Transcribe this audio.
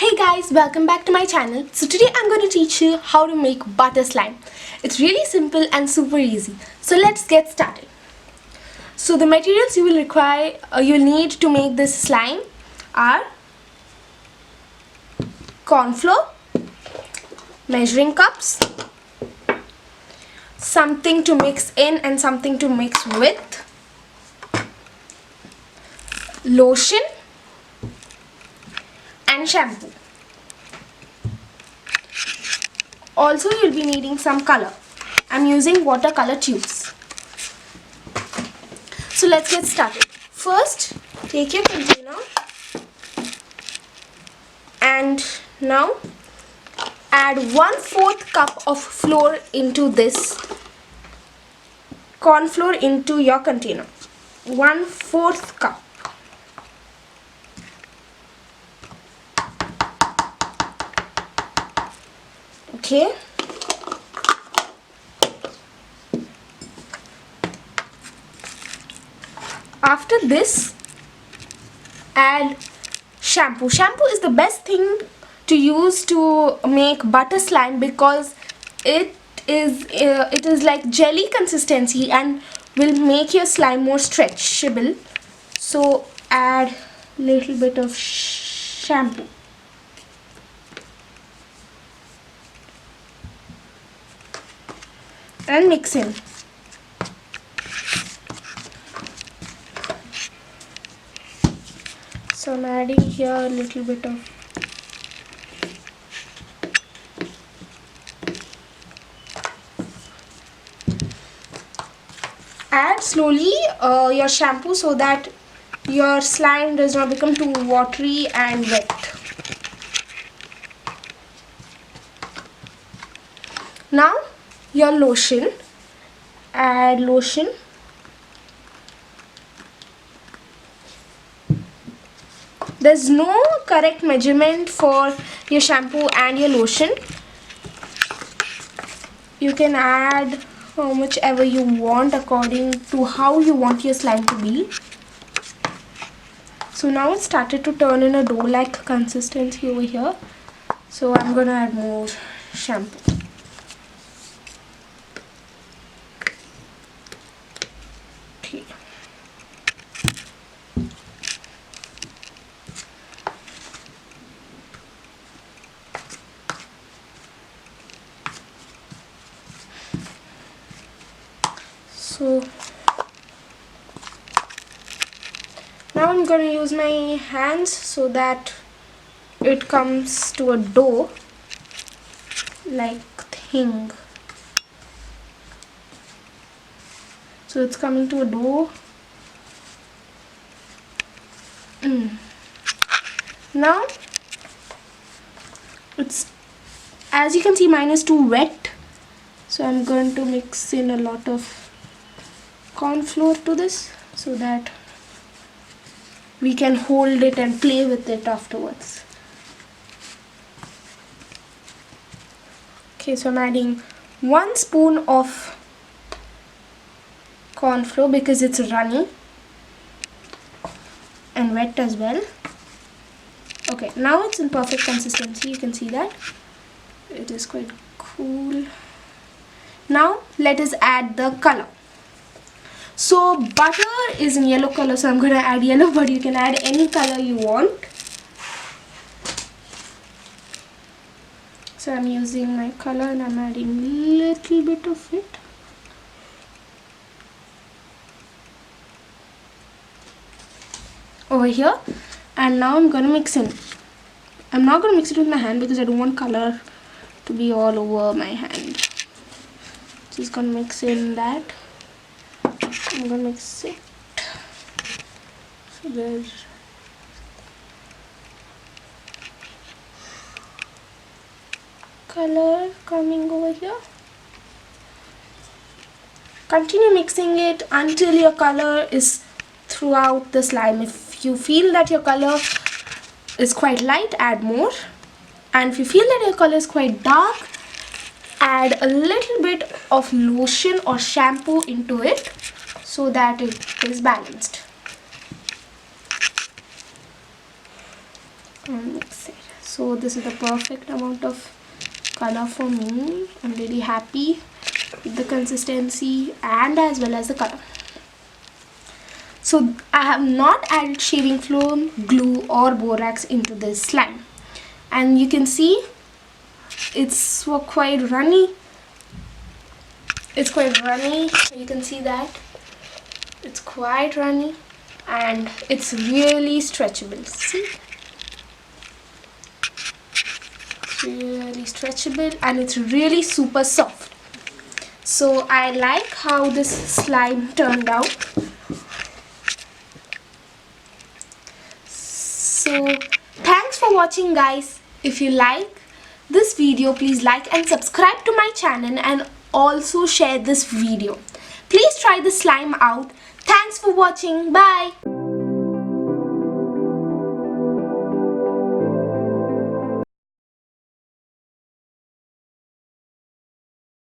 Hey guys, welcome back to my channel. So today I'm going to teach you how to make butter slime. It's really simple and super easy. So let's get started. So the materials you will require, you will need to make this slime are corn flour, measuring cups, something to mix in and something to mix with, lotion and shampoo. Also you'll be needing some color. I'm using watercolor tubes. So let's get started. First, take your container and now add 1/4 cup of flour into this corn flour into your container. 1/4 cup. Okay. After this, add shampoo. Shampoo is the best thing to use to make butter slime because it is like jelly consistency and will make your slime more stretchable. So add little bit of shampoo. And mix in. So I'm adding here a little bit of add slowly your shampoo so that your slime does not become too watery and wet. Now your lotion, add lotion. There's no correct measurement for your shampoo and your lotion. You can add how much ever you want according to how you want your slime to be. So now it started to turn in a dough-like consistency over here. So I'm gonna add more shampoo. Okay. So now I'm going to use my hands so that it comes to a dough like thing. So it's coming to a dough. Now it's, as you can see, mine is too wet. So I'm going to mix in a lot of corn flour to this so that we can hold it and play with it afterwards. Okay, so I'm adding 1 spoon of corn flour because it's runny and wet as well. Okay, now it's in perfect consistency. You can see that it is quite cool. Now let us add the color. So butter is in yellow color, so I'm going to add yellow, but you can add any color you want. So I'm using my color and I'm adding little bit of it. Over here, and now I'm going to mix in. I'm not going to mix it with my hand because I don't want color to be all over my hand. Just going to mix in that. I'm going to mix it. So there's color coming over here. Continue mixing it until your color is throughout the slime. If you feel that your color is quite light, add more, and if you feel that your color is quite dark, add a little bit of lotion or shampoo into it so that it is balanced. And mix it. So this is the perfect amount of color for me. I'm really happy with the consistency and as well as the color. So I have not added shaving foam, glue or borax into this slime, and you can see it's quite runny. It's quite runny. You can see that it's quite runny and it's really stretchable. See, it's really stretchable and it's really super soft. So I like how this slime turned out. So thanks for watching, guys. If you like this video, please like and subscribe to my channel and also share this video. Please try the slime out. Thanks for watching. Bye.